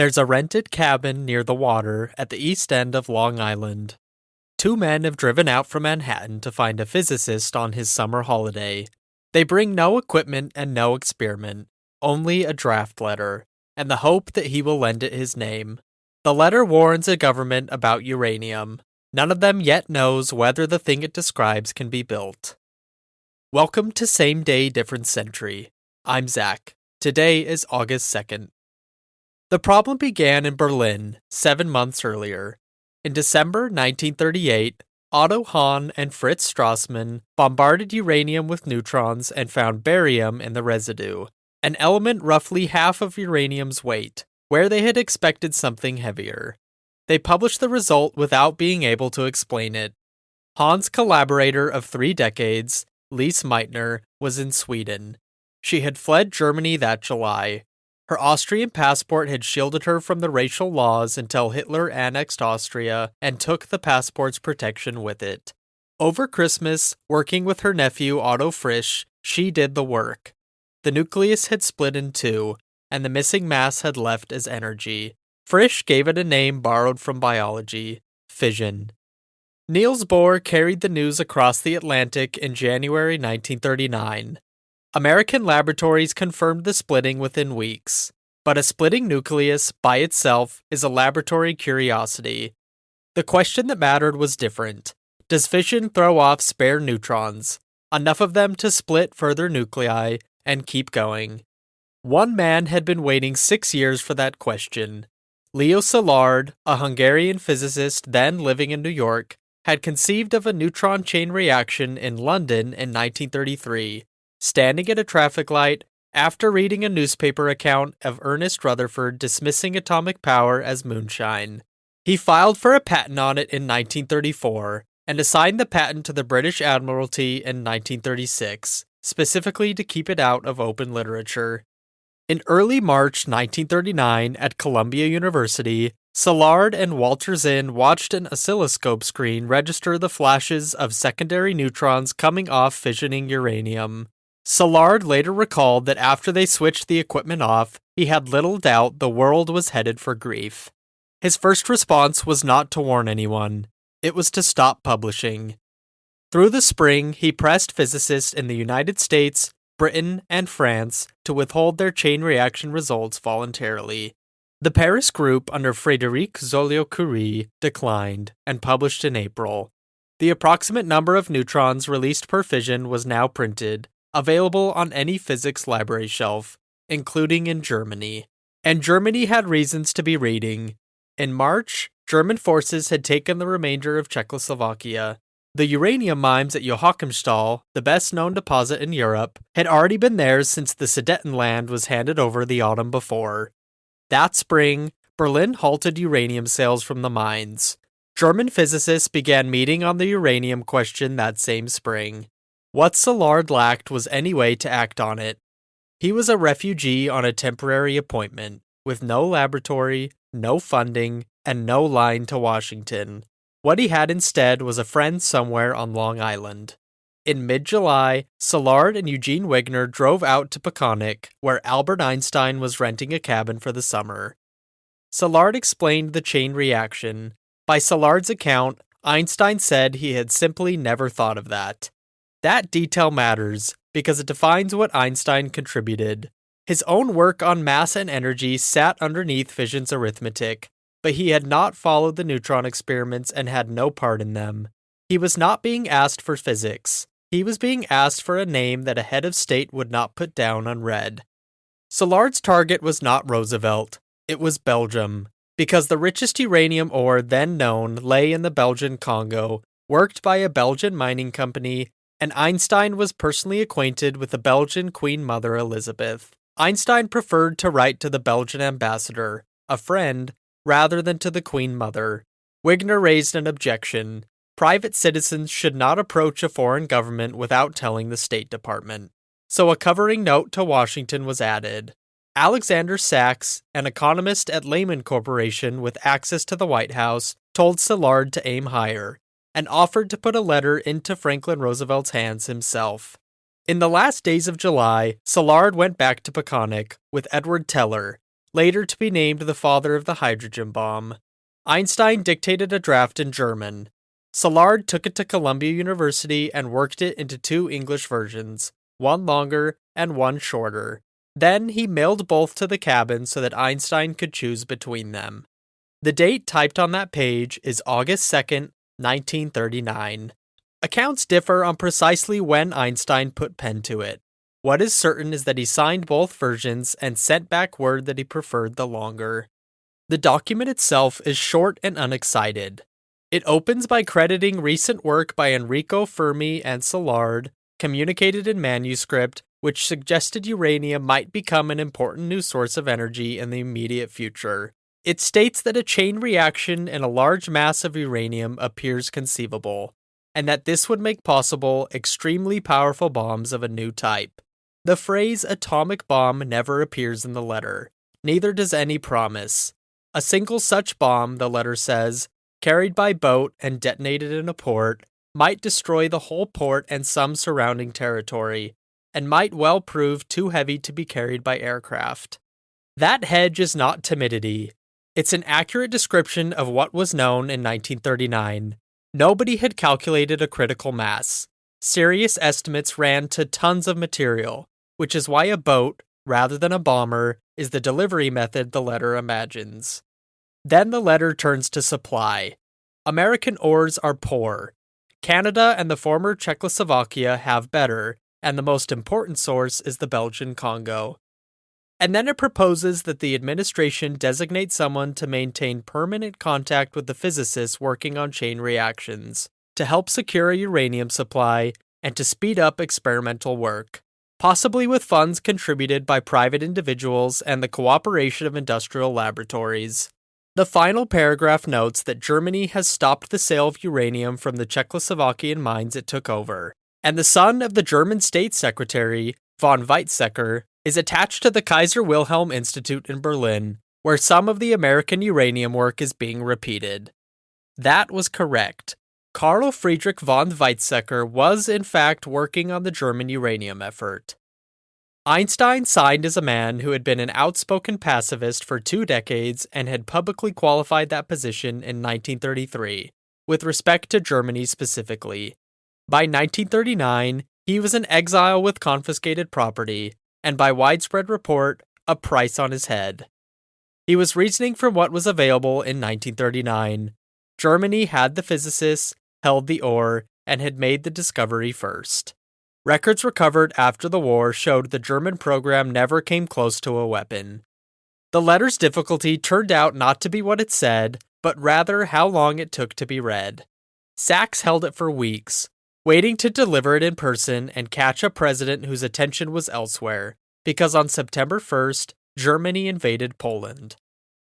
There's a rented cabin near the water at the east end of Long Island. Two men have driven out from Manhattan to find a physicist on his summer holiday. They bring no equipment and no experiment, only a draft letter, and the hope that he will lend it his name. The letter warns the government about uranium. None of them yet knows whether the thing it describes can be built. Welcome to Same Day, Different Century. I'm Zach. Today is August 2nd. The problem began in Berlin 7 months earlier. In December 1938, Otto Hahn and Fritz Strassmann bombarded uranium with neutrons and found barium in the residue, an element roughly half of uranium's weight, where they had expected something heavier. They published the result without being able to explain it. Hahn's collaborator of 3 decades, Lise Meitner, was in Sweden. She had fled Germany that July. Her Austrian passport had shielded her from the racial laws until Hitler annexed Austria and took the passport's protection with it. Over Christmas, working with her nephew Otto Frisch, she did the work. The nucleus had split in two, and the missing mass had left as energy. Frisch gave it a name borrowed from biology: fission. Niels Bohr carried the news across the Atlantic in January 1939. American laboratories confirmed the splitting within weeks, but a splitting nucleus by itself is a laboratory curiosity. The question that mattered was different. Does fission throw off spare neutrons, enough of them to split further nuclei and keep going? One man had been waiting 6 years for that question. Leo Szilard, a Hungarian physicist then living in New York, had conceived of a neutron chain reaction in London in 1933. Standing at a traffic light, after reading a newspaper account of Ernest Rutherford dismissing atomic power as moonshine. He filed for a patent on it in 1934 and assigned the patent to the British Admiralty in 1936, specifically to keep it out of open literature. In early March 1939 at Columbia University, Szilard and Walter Zinn watched an oscilloscope screen register the flashes of secondary neutrons coming off fissioning uranium. Szilard later recalled that after they switched the equipment off, he had little doubt the world was headed for grief. His first response was not to warn anyone. It was to stop publishing. Through the spring, he pressed physicists in the United States, Britain, and France to withhold their chain reaction results voluntarily. The Paris group under Frédéric Joliot-Curie declined and published in April. The approximate number of neutrons released per fission was now printed, available on any physics library shelf, including in Germany. And Germany had reasons to be reading. In March, German forces had taken the remainder of Czechoslovakia. The uranium mines at Joachimsthal, the best-known deposit in Europe, had already been theirs since the Sudetenland was handed over the autumn before. That spring, Berlin halted uranium sales from the mines. German physicists began meeting on the uranium question that same spring. What Szilard lacked was any way to act on it. He was a refugee on a temporary appointment, with no laboratory, no funding, and no line to Washington. What he had instead was a friend somewhere on Long Island. In mid-July, Szilard and Eugene Wigner drove out to Peconic, where Albert Einstein was renting a cabin for the summer. Szilard explained the chain reaction. By Szilard's account, Einstein said he had simply never thought of that. That detail matters, because it defines what Einstein contributed. His own work on mass and energy sat underneath fission's arithmetic, but he had not followed the neutron experiments and had no part in them. He was not being asked for physics. He was being asked for a name that a head of state would not put down unread. Szilard's target was not Roosevelt. It was Belgium, because the richest uranium ore then known lay in the Belgian Congo, worked by a Belgian mining company, and Einstein was personally acquainted with the Belgian Queen Mother Elizabeth. Einstein preferred to write to the Belgian ambassador, a friend, rather than to the Queen Mother. Wigner raised an objection. Private citizens should not approach a foreign government without telling the State Department. So a covering note to Washington was added. Alexander Sachs, an economist at Lehman Corporation with access to the White House, told Szilard to aim higher, and offered to put a letter into Franklin Roosevelt's hands himself. In the last days of July, Szilard went back to Peconic with Edward Teller, later to be named the father of the hydrogen bomb. Einstein dictated a draft in German. Szilard took it to Columbia University and worked it into two English versions, one longer and one shorter. Then he mailed both to the cabin so that Einstein could choose between them. The date typed on that page is August 2nd, 1939. Accounts differ on precisely when Einstein put pen to it. What is certain is that he signed both versions and sent back word that he preferred the longer. The document itself is short and unexcited. It opens by crediting recent work by Enrico Fermi and Szilard, communicated in manuscript, which suggested uranium might become an important new source of energy in the immediate future. It states that a chain reaction in a large mass of uranium appears conceivable, and that this would make possible extremely powerful bombs of a new type. The phrase atomic bomb never appears in the letter, neither does any promise. A single such bomb, the letter says, carried by boat and detonated in a port, might destroy the whole port and some surrounding territory, and might well prove too heavy to be carried by aircraft. That hedge is not timidity. It's an accurate description of what was known in 1939. Nobody had calculated a critical mass. Serious estimates ran to tons of material, which is why a boat, rather than a bomber, is the delivery method the letter imagines. Then the letter turns to supply. American ores are poor. Canada and the former Czechoslovakia have better, and the most important source is the Belgian Congo. And then it proposes that the administration designate someone to maintain permanent contact with the physicists working on chain reactions, to help secure a uranium supply, and to speed up experimental work, possibly with funds contributed by private individuals and the cooperation of industrial laboratories. The final paragraph notes that Germany has stopped the sale of uranium from the Czechoslovakian mines it took over, and the son of the German State Secretary, von Weizsäcker, is attached to the Kaiser Wilhelm Institute in Berlin, where some of the American uranium work is being repeated. That was correct. Carl Friedrich von Weizsäcker was in fact working on the German uranium effort. Einstein signed as a man who had been an outspoken pacifist for 2 decades and had publicly qualified that position in 1933, with respect to Germany specifically. By 1939, he was in exile with confiscated property, and by widespread report, a price on his head. He was reasoning from what was available in 1939. Germany had the physicists, held the ore, and had made the discovery first. Records recovered after the war showed the German program never came close to a weapon. The letter's difficulty turned out not to be what it said, but rather how long it took to be read. Sachs held it for weeks, waiting to deliver it in person and catch a president whose attention was elsewhere, because on September 1st, Germany invaded Poland.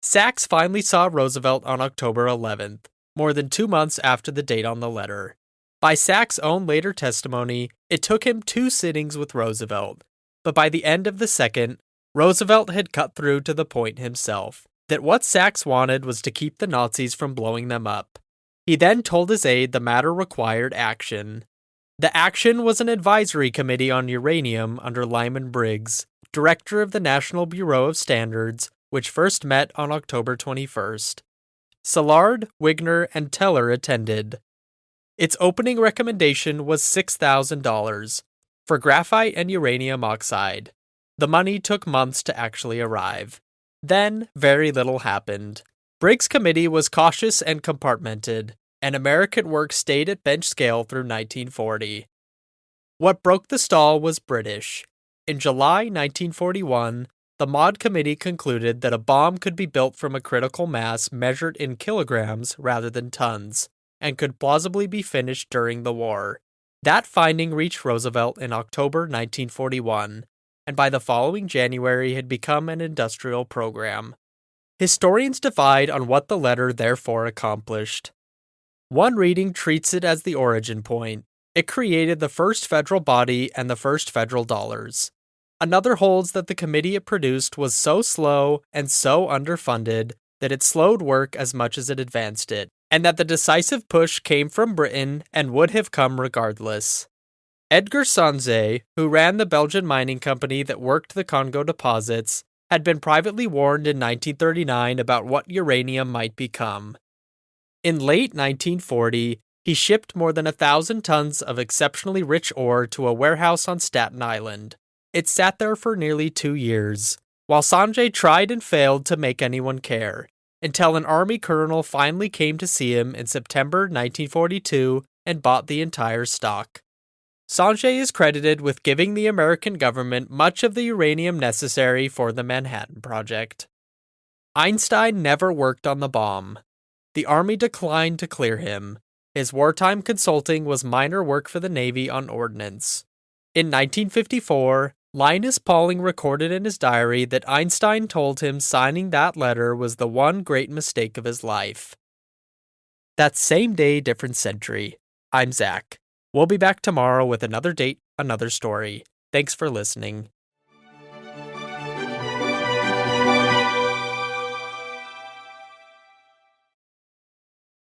Sachs finally saw Roosevelt on October 11th, more than 2 months after the date on the letter. By Sachs' own later testimony, it took him 2 sittings with Roosevelt, but by the end of the second, Roosevelt had cut through to the point himself, that what Sachs wanted was to keep the Nazis from blowing them up. He then told his aide the matter required action. The action was an advisory committee on uranium under Lyman Briggs, director of the National Bureau of Standards, which first met on October 21st. Szilard, Wigner, and Teller attended. Its opening recommendation was $6,000 for graphite and uranium oxide. The money took months to actually arrive. Then, very little happened. Briggs' committee was cautious and compartmented, and American work stayed at bench scale through 1940. What broke the stall was British. In July 1941, the Maud Committee concluded that a bomb could be built from a critical mass measured in kilograms rather than tons, and could plausibly be finished during the war. That finding reached Roosevelt in October 1941, and by the following January had become an industrial program. Historians divide on what the letter therefore accomplished. One reading treats it as the origin point. It created the first federal body and the first federal dollars. Another holds that the committee it produced was so slow and so underfunded that it slowed work as much as it advanced it, and that the decisive push came from Britain and would have come regardless. Edgar Sanzé, who ran the Belgian mining company that worked the Congo deposits, had been privately warned in 1939 about what uranium might become. In late 1940, he shipped more than 1,000 tons of exceptionally rich ore to a warehouse on Staten Island. It sat there for nearly 2 years, while Sanjay tried and failed to make anyone care, until an army colonel finally came to see him in September 1942 and bought the entire stock. Sanjay is credited with giving the American government much of the uranium necessary for the Manhattan Project. Einstein never worked on the bomb. The Army declined to clear him. His wartime consulting was minor work for the Navy on ordnance. In 1954, Linus Pauling recorded in his diary that Einstein told him signing that letter was the one great mistake of his life. That's same day, different century. I'm Zach. We'll be back tomorrow with another date, another story. Thanks for listening.